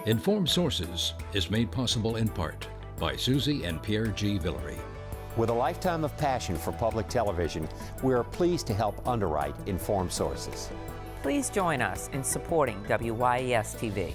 Informed Sources is made possible in part by Susie and Pierre G. Villery. With a lifetime of passion for public television, we are pleased to help underwrite Informed Sources. Please join us in supporting WYES TV.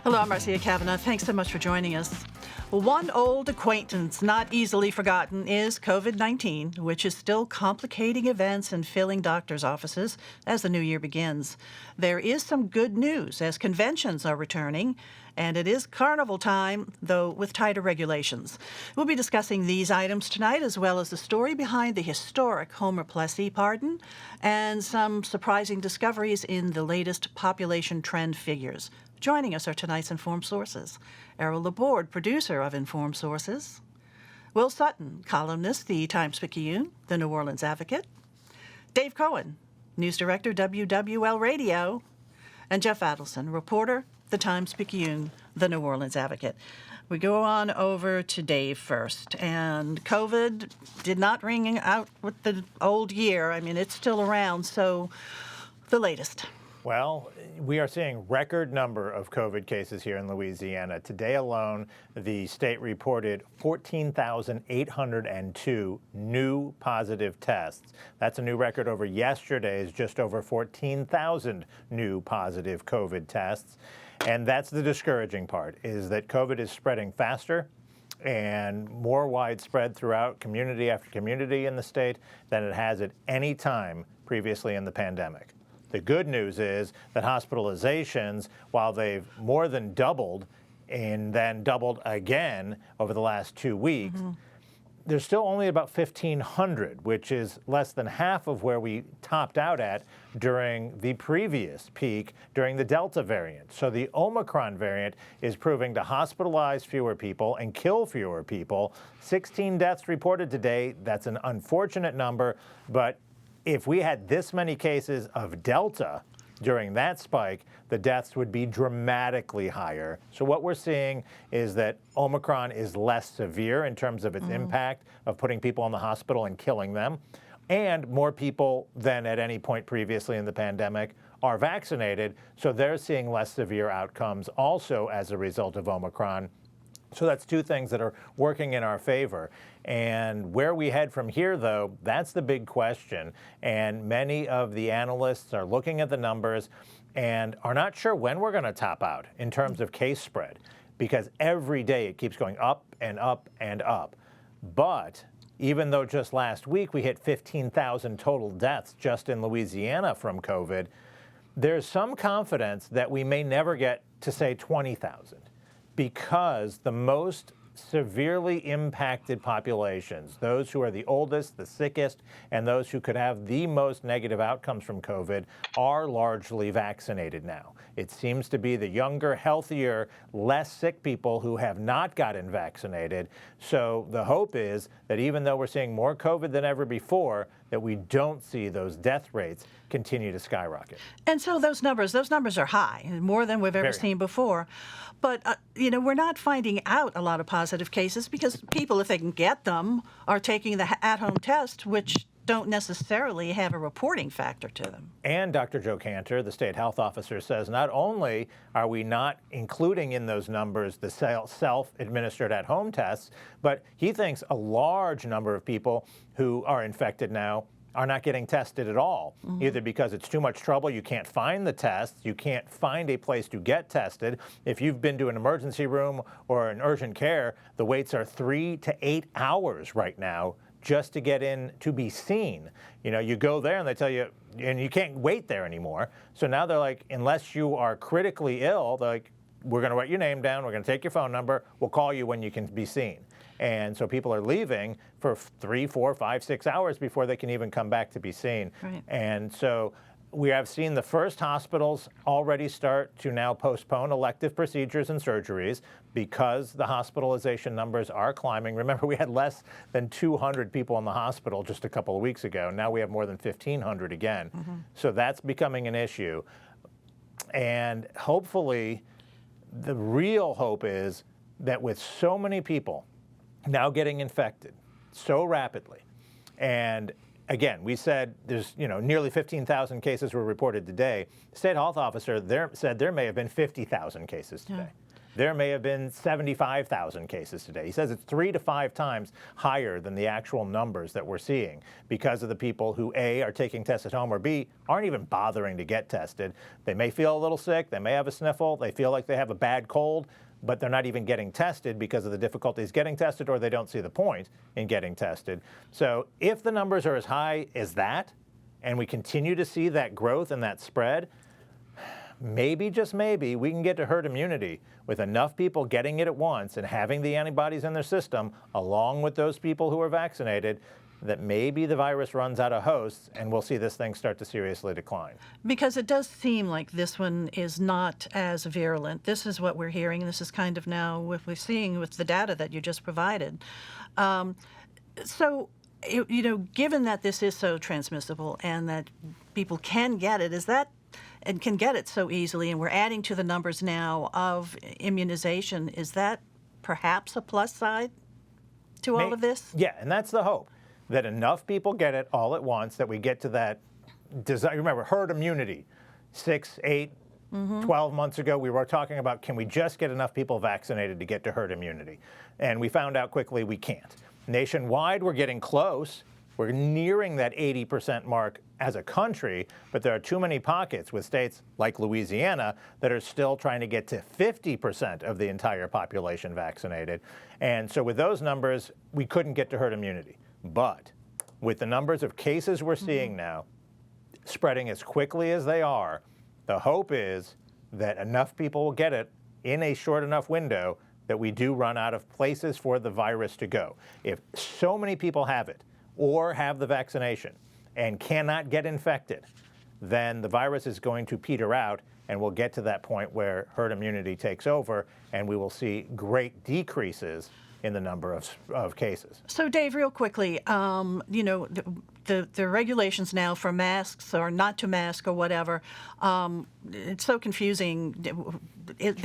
Hello, I'm Marcia Kavanaugh. Thanks so much for joining us. One old acquaintance not easily forgotten is COVID-19, which is still complicating events and filling doctors' offices as the new year begins. There is some good news as conventions are returning, and it is carnival time, though with tighter regulations. We'll be discussing these items tonight, as well as the story behind the historic Homer Plessy pardon and some surprising discoveries in the latest population trend figures. Joining us are tonight's Informed Sources. Errol, Laborde, producer of Informed Sources. Will Sutton, columnist, the Ties-Picayune, the New Orleans Advocate. Dave Cohen, news director, WWL Radio. And Jeff Adelson, reporter, the Ties-Picayune, the New Orleans Advocate. We go on over to Dave first. And COVID did not ring out with the old year. I mean, it's still around, so the latest. Well, we are seeing record number of COVID cases here in Louisiana. Today alone, the state reported 14,802 new positive tests. That's a new record over yesterday's just over 14,000 new positive COVID tests. And that's the discouraging part, is that COVID is spreading faster and more widespread throughout community after community in the state than it has at any time previously in the pandemic. The good news is that hospitalizations, while they've more than doubled and then doubled again over the last 2 weeks, there's still only about 1,500, which is less than half of where we topped out at during the previous peak during the Delta variant. So the Omicron variant is proving to hospitalize fewer people and kill fewer people. 16 deaths reported today. That's an unfortunate number, but if we had this many cases of Delta during that spike, the deaths would be dramatically higher. So what we're seeing is that Omicron is less severe in terms of its impact of putting people in the hospital and killing them. And more people than at any point previously in the pandemic are vaccinated, so they're seeing less severe outcomes also as a result of Omicron. So that's two things that are working in our favor. And where we head from here, though, that's the big question. And many of the analysts are looking at the numbers and are not sure when we're going to top out in terms of case spread, because every day it keeps going up and up and up. But even though just last week we hit 15,000 total deaths just in Louisiana from COVID, there's some confidence that we may never get to, say, 20,000. Because the most severely impacted populations, those who are the oldest, the sickest, and those who could have the most negative outcomes from COVID, are largely vaccinated now. It seems to be the younger, healthier, less sick people who have not gotten vaccinated. So the hope is that even though we're seeing more COVID than ever before, that we don't see those death rates continue to skyrocket. And so those numbers are high, more than we've ever seen before. But, we're not finding out a lot of positive cases because people, if they can get them, are taking the at-home test, which don't necessarily have a reporting factor to them. And Dr. Joe Cantor, the state health officer, says not only are we not including in those numbers the self-administered at-home tests, but he thinks a large number of people who are infected now are not getting tested at all, either because it's too much trouble, you can't find the tests, you can't find a place to get tested. If you've been to an emergency room or an urgent care, the waits are 3 to 8 hours right now just to get in to be seen. You go there and they tell you, and you can't wait there anymore. So now they're like, unless you are critically ill, they're like, we're going to write your name down, we're going to take your phone number, we'll call you when you can be seen. And so people are leaving for 3, 4, 5, 6 hours before they can even come back to be seen. Right. And so we have seen the first hospitals already start to now postpone elective procedures and surgeries because the hospitalization numbers are climbing. Remember, we had less than 200 people in the hospital just a couple of weeks ago. Now we have more than 1,500 again. So that's becoming an issue. And hopefully, the real hope is that with so many people now getting infected so rapidly, and again, we said there's nearly 15,000 cases were reported today. The state health officer said there may have been 50,000 cases today. Yeah. There may have been 75,000 cases today. He says it's 3 to 5 times higher than the actual numbers that we're seeing because of the people who, A, are taking tests at home, or B, aren't even bothering to get tested. They may feel a little sick, they may have a sniffle, they feel like they have a bad cold, but they're not even getting tested because of the difficulties getting tested, or they don't see the point in getting tested. So if the numbers are as high as that, and we continue to see that growth and that spread, maybe, just maybe, we can get to herd immunity with enough people getting it at once and having the antibodies in their system, along with those people who are vaccinated, that maybe the virus runs out of hosts and we'll see this thing start to seriously decline. Because it does seem like this one is not as virulent. This is what we're hearing. This is kind of now what we're seeing with the data that you just provided. So, given that this is so transmissible and that people can get it, and can get it so easily, and we're adding to the numbers now of immunization, is that perhaps a plus side to all of this? Yeah, and that's the hope, that enough people get it all at once, that we get to that desire. Remember, herd immunity, 6, 8, 12 months ago, we were talking about, can we just get enough people vaccinated to get to herd immunity? And we found out quickly we can't. Nationwide, we're getting close. We're nearing that 80% mark as a country, but there are too many pockets with states like Louisiana that are still trying to get to 50% of the entire population vaccinated. And so with those numbers, we couldn't get to herd immunity. But with the numbers of cases we're seeing now, spreading as quickly as they are, the hope is that enough people will get it in a short enough window that we do run out of places for the virus to go. If so many people have it, or have the vaccination and cannot get infected, then the virus is going to peter out, and we'll get to that point where herd immunity takes over, and we will see great decreases in the number of cases. So, Dave, real quickly, the regulations now for masks or not to mask or whatever, it's so confusing. It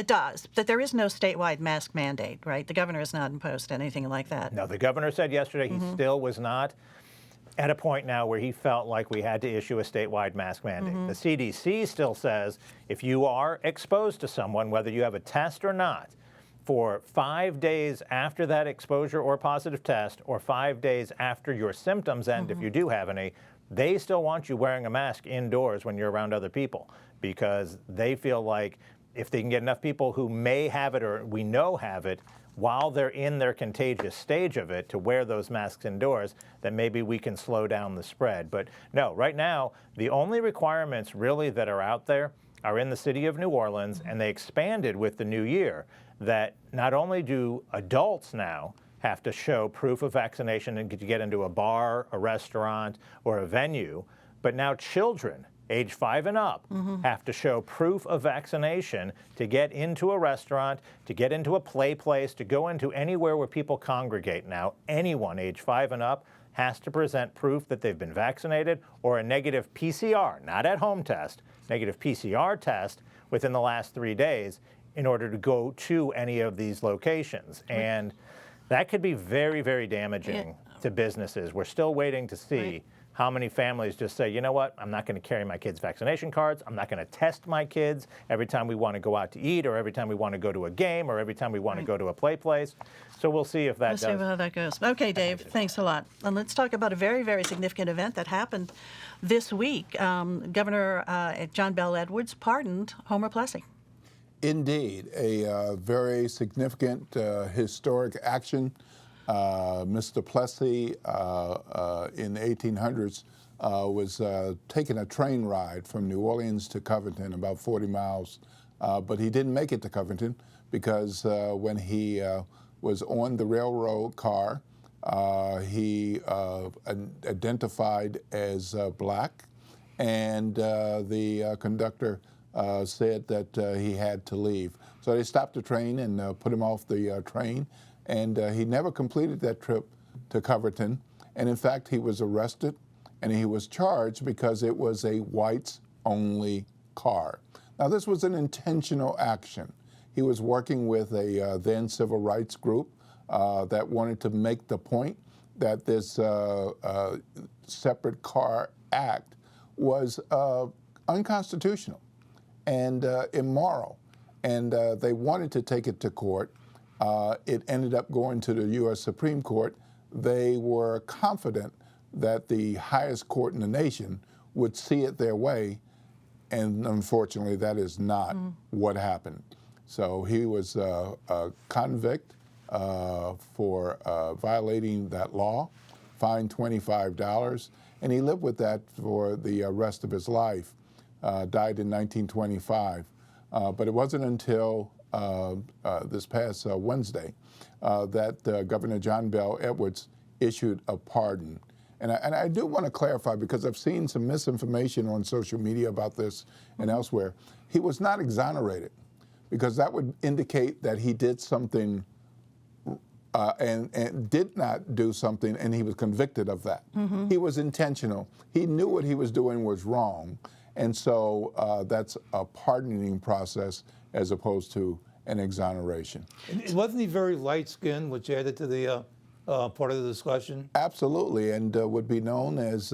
does. But there is no statewide mask mandate, right? The governor has not imposed anything like that. No, the governor said yesterday he still was not at a point now where he felt like we had to issue a statewide mask mandate. The CDC still says if you are exposed to someone, whether you have a test or not, for 5 days after that exposure or positive test, or 5 days after your symptoms end, if you do have any, they still want you wearing a mask indoors when you're around other people, because they feel like if they can get enough people who may have it or we know have it while they're in their contagious stage of it to wear those masks indoors, then maybe we can slow down the spread. But no, right now, the only requirements really that are out there are in the city of New Orleans, and they expanded with the new year, that not only do adults now have to show proof of vaccination to get into a bar, a restaurant, or a venue, but now children, age 5 and up, have to show proof of vaccination to get into a restaurant, to get into a play place, to go into anywhere where people congregate now. Anyone age 5 and up has to present proof that they've been vaccinated, or a negative PCR, not at home test, negative PCR test within the last 3 days in order to go to any of these locations. And that could be very, very damaging to businesses. We're still waiting to see how many families just say, you know what, I'm not going to carry my kids' vaccination cards. I'm not going to test my kids every time we want to go out to eat, or every time we want to go to a game, or every time we want to go to a play place. So we'll see if that does. Let's see how that goes. Okay, Dave, thanks a lot. And let's talk about a very, very significant event that happened this week. Governor John Bell Edwards pardoned Homer Plessy. Indeed, a very significant historic action. Mr. Plessy in the 1800s was taking a train ride from New Orleans to Covington, about 40 miles, but he didn't make it to Covington because when he was on the railroad car, he identified as black, and the conductor said that he had to leave. So they stopped the train and put him off the train, and he never completed that trip to Coverton. And in fact, he was arrested and he was charged because it was a whites-only car. Now, this was an intentional action. He was working with a then civil rights group that wanted to make the point that this separate car act was unconstitutional and immoral, and they wanted to take it to court. It ended up going to the U.S. Supreme Court. They were confident that the highest court in the nation would see it their way, and unfortunately that is not what happened. So he was a convict for violating that law, fined $25, and he lived with that for the rest of his life. Died in 1925. But it wasn't until this past Wednesday that Governor John Bel Edwards issued a pardon. And I do want to clarify, because I've seen some misinformation on social media about this and elsewhere. He was not exonerated, because that would indicate that he did something and did not do something, and he was convicted of that. He was intentional. He knew what he was doing was wrong, and so that's a pardoning process as opposed to an exoneration. And wasn't he very light-skinned, which added to the part of the discussion? Absolutely, and would be known as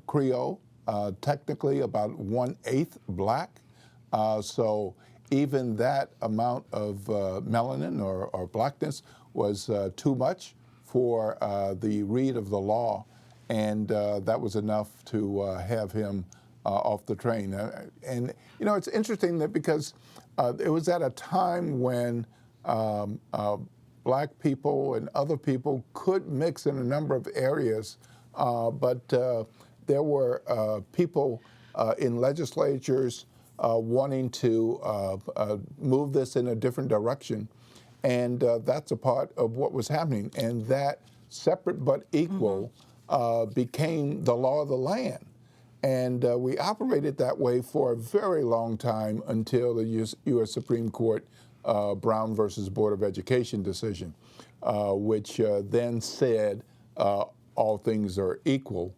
Creole, technically about 1/8 black. So even that amount of melanin or blackness was too much for the read of the law, and that was enough to have him off the train. And you know, it's interesting that because it was at a time when black people and other people could mix in a number of areas, but there were people in legislatures wanting to move this in a different direction, and that's a part of what was happening. And that separate but equal became the law of the land. And we operated that way for a very long time until the U.S. Supreme Court Brown versus Board of Education decision, which then said all things are equal.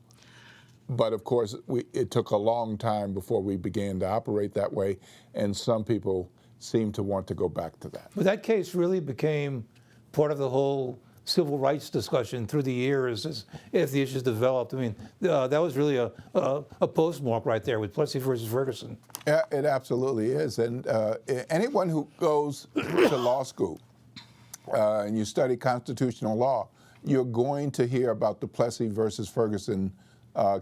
But of course, it took a long time before we began to operate that way, and some people seem to want to go back to that. But that case really became part of the whole civil rights discussion through the years as the issues developed. I mean, that was really a postmark right there with Plessy versus Ferguson. Yeah, it absolutely is. And anyone who goes to law school and you study constitutional law, you're going to hear about the Plessy versus Ferguson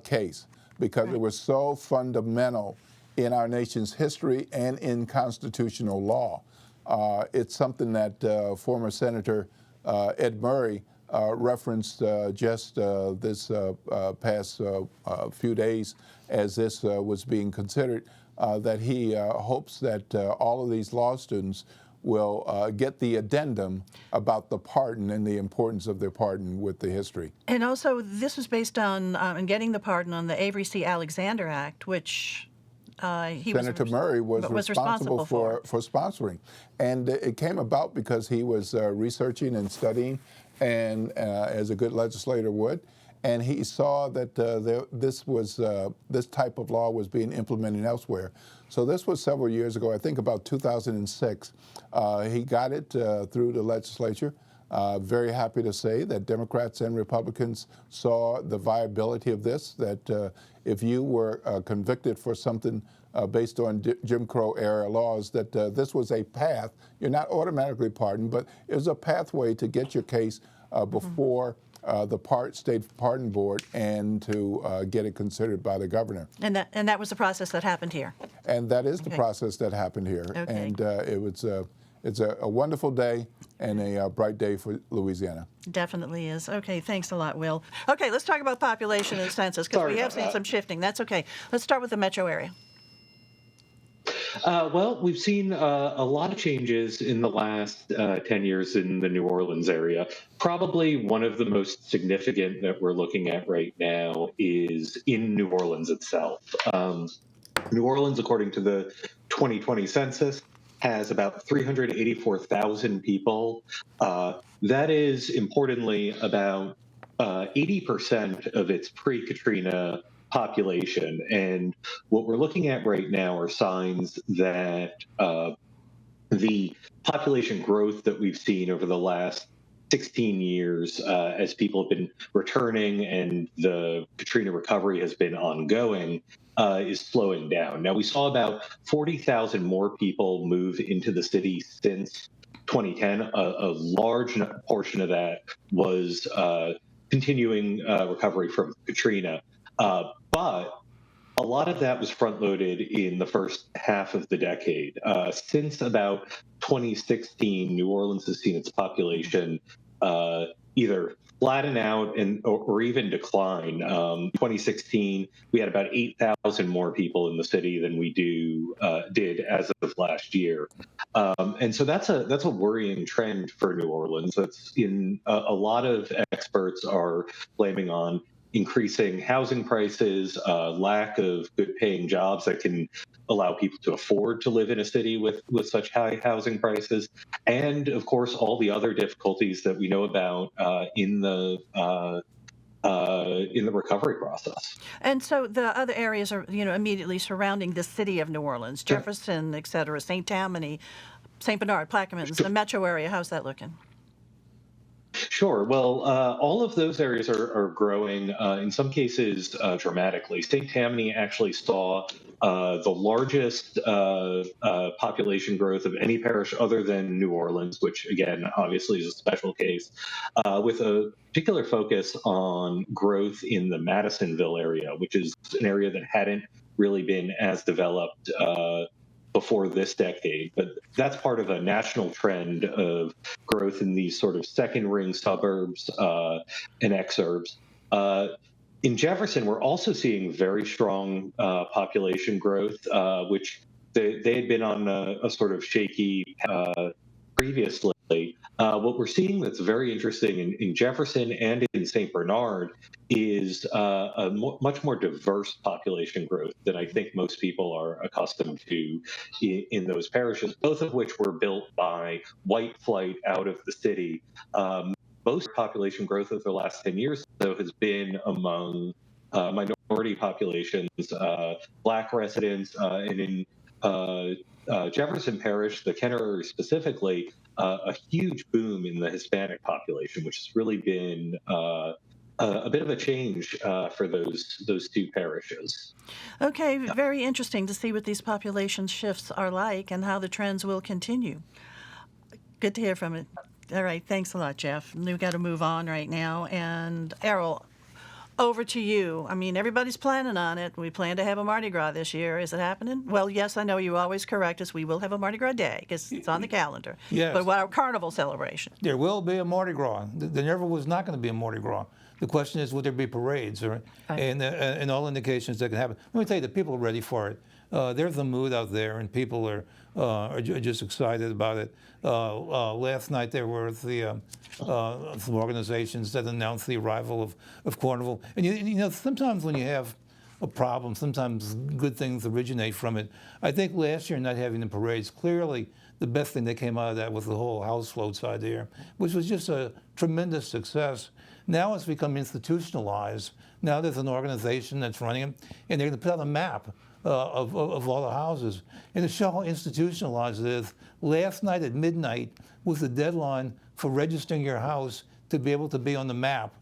case, because it was so fundamental in our nation's history and in constitutional law. It's something that former Senator Ed Murray referenced just this past few days as this was being considered, that he hopes that all of these law students will get the addendum about the pardon and the importance of their pardon with the history. And also, this was based on getting the pardon on the Avery C. Alexander Act, which Senator Murray was responsible for sponsoring. And it came about because he was researching and studying, and as a good legislator would, and he saw that this type of law was being implemented elsewhere. So this was several years ago, I think about 2006. He got it through the legislature. Very happy to say that Democrats and Republicans saw the viability of this, that if you were convicted for something based on Jim Crow era laws, that this was a path. You're not automatically pardoned, but it was a pathway to get your case before the State Pardon Board and to get it considered by the governor. And that was the process that happened here. And that is the process that happened here. Okay. And it's a wonderful day and a bright day for Louisiana. Definitely is. Okay, thanks a lot, Will. Okay, let's talk about population and census, because we have seen some shifting. That's okay. Let's start with the metro area. Well, we've seen a lot of changes in the last 10 years in the New Orleans area. Probably one of the most significant that we're looking at right now is in New Orleans itself. New Orleans, according to the 2020 census, has about 384,000 people. That is, importantly, about 80% of its pre-Katrina population. And what we're looking at right now are signs that the population growth that we've seen over the last 16 years as people have been returning and the Katrina recovery has been ongoing is slowing down. Now, we saw about 40,000 more people move into the city since 2010. A large portion of that was continuing recovery from Katrina. But a lot of that was front loaded in the first half of the decade. Since about 2016, New Orleans has seen its population either flatten out or even decline. 2016, we had about 8,000 more people in the city than we did as of last year. And so that's a worrying trend for New Orleans. That's in a lot of experts are blaming on increasing housing prices, lack of good paying jobs that can allow people to afford to live in a city with such high housing prices, and of course all the other difficulties that we know about in the recovery process. And so the other areas are, immediately surrounding the city of New Orleans, Jefferson, et cetera, St. Tammany, St. Bernard, Plaquemines, the metro area. How's that looking? Sure. Well, all of those areas are growing, in some cases dramatically. St. Tammany actually saw the largest population growth of any parish other than New Orleans, which again, obviously is a special case, with a particular focus on growth in the Madisonville area, which is an area that hadn't really been as developed before this decade. But that's part of a national trend of growth in these sort of second ring suburbs and exurbs. In Jefferson, we're also seeing very strong population growth, which they had been on a sort of shaky previously. What we're seeing that's very interesting in Jefferson and in St. Bernard is a much more diverse population growth than I think most people are accustomed to in those parishes, both of which were built by white flight out of the city. Most population growth over the last 10 years, though, has been among minority populations, Black residents, and in Jefferson Parish, the Kenner area specifically, a huge boom in the Hispanic population, which has really been a bit of a change for those two parishes. Okay, very interesting to see what these population shifts are like and how the trends will continue. Good to hear from it. All right, thanks a lot, Jeff. We've got to move on right now. And Errol, over to you. I mean, everybody's planning on it. We plan to have a Mardi Gras this year. Is it happening? Well, yes, I know you always correct us. We will have a Mardi Gras day because it's on the calendar. Yes. But what our carnival celebration? There will be a Mardi Gras. There never was not going to be a Mardi Gras. The question is, will there be parades? Right? And all indications that can happen. Let me tell you, the people are ready for it. There's a mood out there, and people are just excited about it. Last night there were some organizations that announced the arrival of Carnival. And you know, sometimes when you have a problem, sometimes good things originate from it. I think last year not having the parades, clearly the best thing that came out of that was the whole house floats idea, which was just a tremendous success. Now it's become institutionalized. Now there's an organization that's running it, and they're going to put out a map of all the houses. And to show how institutionalized it is, last night at midnight was the deadline for registering your house to be able to be on the map.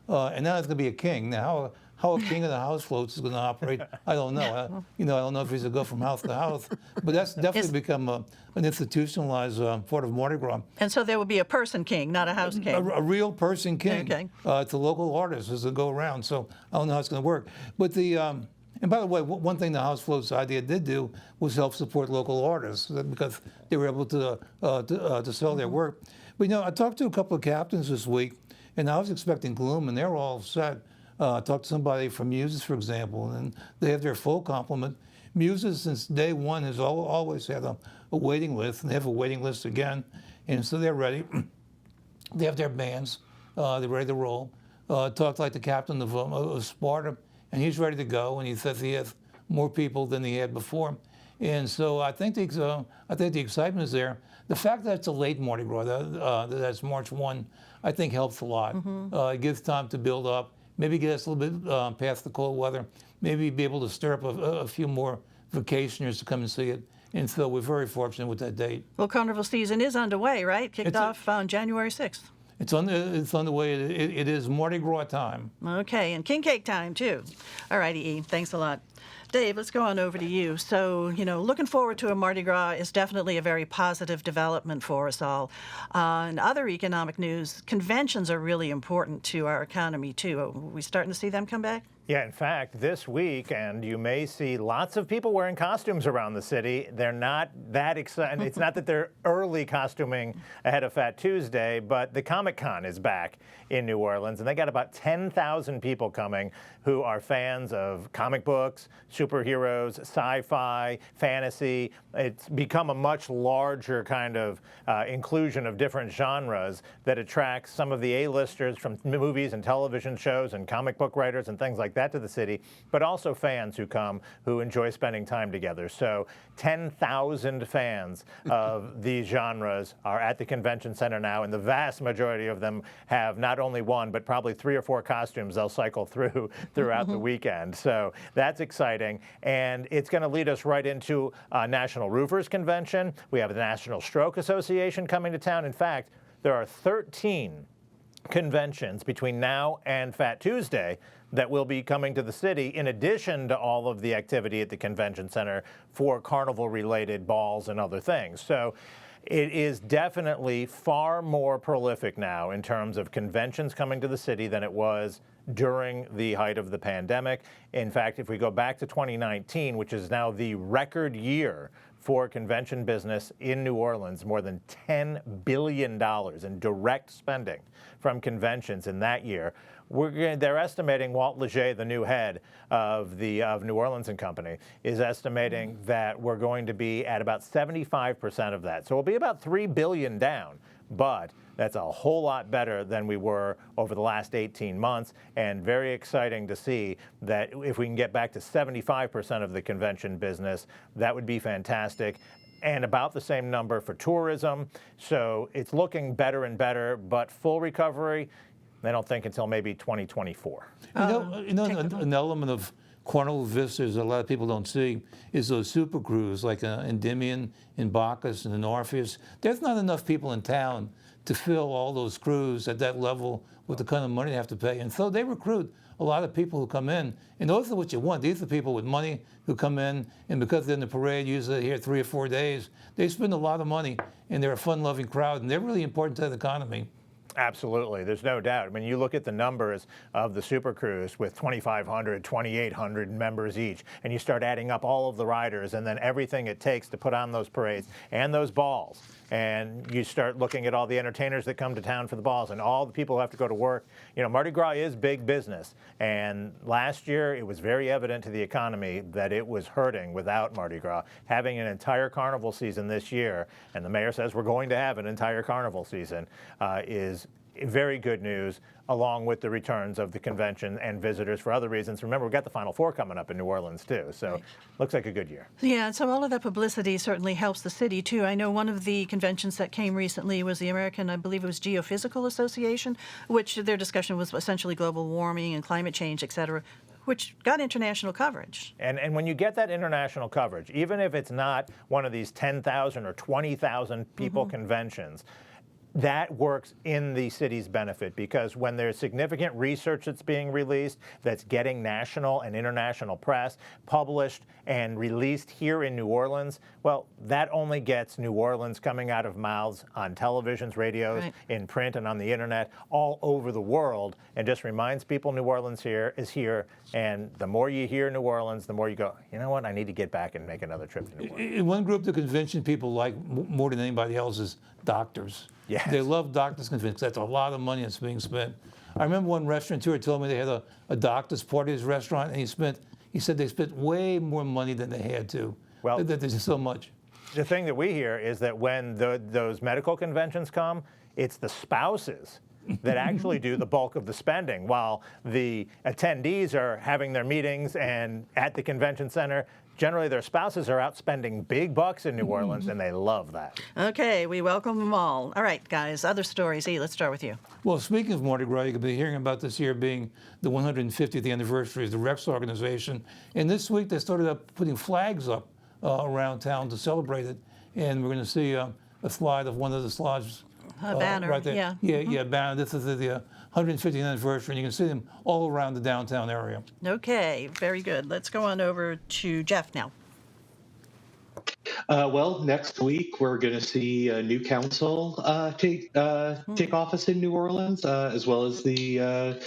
And now it's going to be a king. Now, how a king of the house floats is going to operate, I don't know. I don't know if he's going to go from house to house. But that's definitely become an institutionalized part of Mardi Gras. And so there will be a person king, not a house king. A real person king. Okay. It's a local artist as they go around. So I don't know how it's going to work. But and by the way, one thing the House Floats idea did do was help support local artists because they were able to sell their work. But I talked to a couple of captains this week, and I was expecting gloom, and they're all set. I talked to somebody from Muses, for example, and they have their full complement. Music since day one has always had a waiting list, and they have a waiting list again, and so they're ready. They have their bands, they're ready to roll. Talked like the captain of Sparta, and he's ready to go, and he says he has more people than he had before. And so I think the excitement is there. The fact that it's a late Mardi Gras, that's March 1, I think helps a lot. It gives time to build up, maybe get us a little bit past the cold weather, maybe be able to stir up a few more vacationers to come and see it. And so we're very fortunate with that date. Well, carnival season is underway, right? Kicked off on January 6th. It's underway. It is Mardi Gras time. Okay, and king cake time, too. All righty, E. Thanks a lot. Dave, let's go on over to you. So, looking forward to a Mardi Gras is definitely a very positive development for us all. In other economic news, conventions are really important to our economy, too. Are we starting to see them come back? Yeah, in fact, this week, and you may see lots of people wearing costumes around the city. They're not that excited. It's not that they're early costuming ahead of Fat Tuesday, but the Comic-Con is back in New Orleans, and they got about 10,000 people coming who are fans of comic books, superheroes, sci-fi, fantasy. It's become a much larger kind of inclusion of different genres that attracts some of the A-listers from movies and television shows and comic book writers and things like that to the city, but also fans who come who enjoy spending time together. So 10,000 fans of these genres are at the convention center now, and the vast majority of them have not only one, but probably 3 or 4 costumes they'll cycle throughout the weekend. So that's exciting, and it's going to lead us right into National Roofers Convention. We have the National Stroke Association coming to town. In fact, there are 13 conventions between now and Fat Tuesday that will be coming to the city, in addition to all of the activity at the convention center for carnival-related balls and other things. So it is definitely far more prolific now in terms of conventions coming to the city than it was during the height of the pandemic. In fact, if we go back to 2019, which is now the record year for convention business in New Orleans, more than $10 billion in direct spending from conventions in that year. They're estimating, Walt Leger, the new head of New Orleans and Company, is estimating that we're going to be at about 75% of that. So we'll be about $3 billion down, but that's a whole lot better than we were over the last 18 months, and very exciting to see that if we can get back to 75% of the convention business, that would be fantastic. And about the same number for tourism. So it's looking better and better, but full recovery, they don't think until maybe 2024. An element of carnival visitors that a lot of people don't see is those super crews like Endymion and Bacchus and Orpheus. There's not enough people in town to fill all those crews at that level with the kind of money they have to pay. And so they recruit a lot of people who come in. And those are what you want. These are people with money who come in, and because they're in the parade, usually here 3 or 4 days, they spend a lot of money, and they're a fun-loving crowd, and they're really important to the economy. Absolutely. There's no doubt. I mean, you look at the numbers of the Super Cruise with 2,500, 2,800 members each, and you start adding up all of the riders and then everything it takes to put on those parades and those balls. And you start looking at all the entertainers that come to town for the balls and all the people who have to go to work. Mardi Gras is big business. And last year, it was very evident to the economy that it was hurting without Mardi Gras. Having an entire carnival season this year, and the mayor says we're going to have an entire carnival season, is very good news, along with the returns of the convention and visitors for other reasons. Remember, we've got the Final Four coming up in New Orleans, too, so right. Looks like a good year. Yeah, so all of that publicity certainly helps the city, too. I know one of the conventions that came recently was the American, I believe it was Geophysical Association, which their discussion was essentially global warming and climate change, et cetera, which got international coverage. And when you get that international coverage, even if it's not one of these 10,000 or 20,000 people conventions, that works in the city's benefit, because when there's significant research that's being released that's getting national and international press, published and released here in New Orleans, well, that only gets New Orleans coming out of mouths on televisions, radios, right. in print, and on the internet all over the world, and just reminds people New Orleans is here. And the more you hear New Orleans, the more you go, you know what, I need to get back and make another trip to New Orleans. One group the convention people like more than anybody else is doctors. Yes. They love doctors' conventions. That's a lot of money that's being spent. I remember one restaurateur told me they had a doctor's party at his restaurant, and He said they spent way more money than they had to. Well, that there's just so much. The thing that we hear is that when those medical conventions come, it's the spouses that actually do the bulk of the spending, while the attendees are having their meetings and at the convention center. Generally, their spouses are out spending big bucks in New Orleans, and they love that. Okay, we welcome them all. All right, guys, other stories. E, let's start with you. Well, speaking of Mardi Gras, you could be hearing about this year being the 150th anniversary of the Rex organization. And this week, they started up putting flags up around town to celebrate it. And we're going to see a slide of one of the slides. A banner, right there. yeah. Yeah, banner. This is the 150th anniversary, and you can see them all around the downtown area. Okay, very good. Let's go on over to Jeff now. Well, next week we're going to see a new council take office in New Orleans, as well as the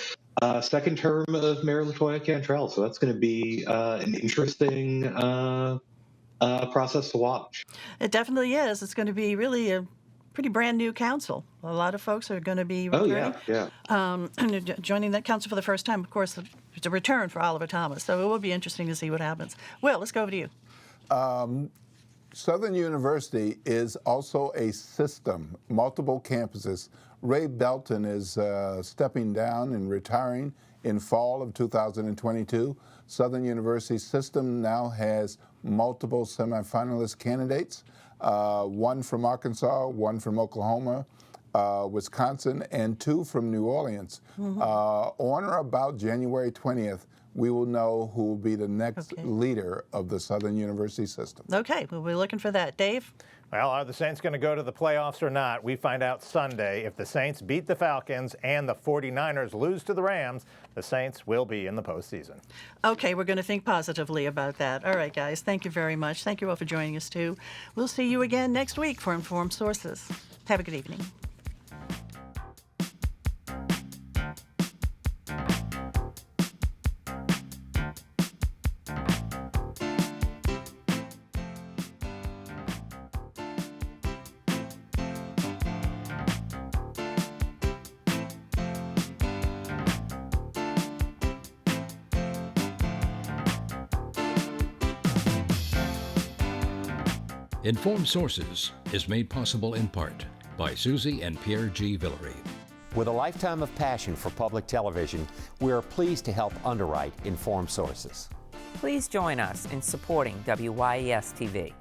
second term of Mayor LaToya Cantrell. So that's going to be an interesting process to watch. It definitely is. It's going to be really a pretty brand new council. A lot of folks are going to be joining that council for the first time. Of course, it's a return for Oliver Thomas, so it will be interesting to see what happens. Will, let's go over to you. Southern University is also a system, multiple campuses. Ray Belton is stepping down and retiring in fall of 2022. Southern University system now has multiple semifinalist candidates, one from Arkansas, one from Oklahoma, Wisconsin, and two from New Orleans. On or about January 20th, we will know who will be the next leader of the Southern University system. Okay, we'll be looking for that. Dave? Well, are the Saints going to go to the playoffs or not? We find out Sunday. If the Saints beat the Falcons and the 49ers lose to the Rams, the Saints will be in the postseason. Okay, we're going to think positively about that. All right, guys, thank you very much. Thank you all for joining us, too. We'll see you again next week for Informed Sources. Have a good evening. Informed Sources is made possible in part by Susie and Pierre G. Villery. With a lifetime of passion for public television, we are pleased to help underwrite Informed Sources. Please join us in supporting WYES TV.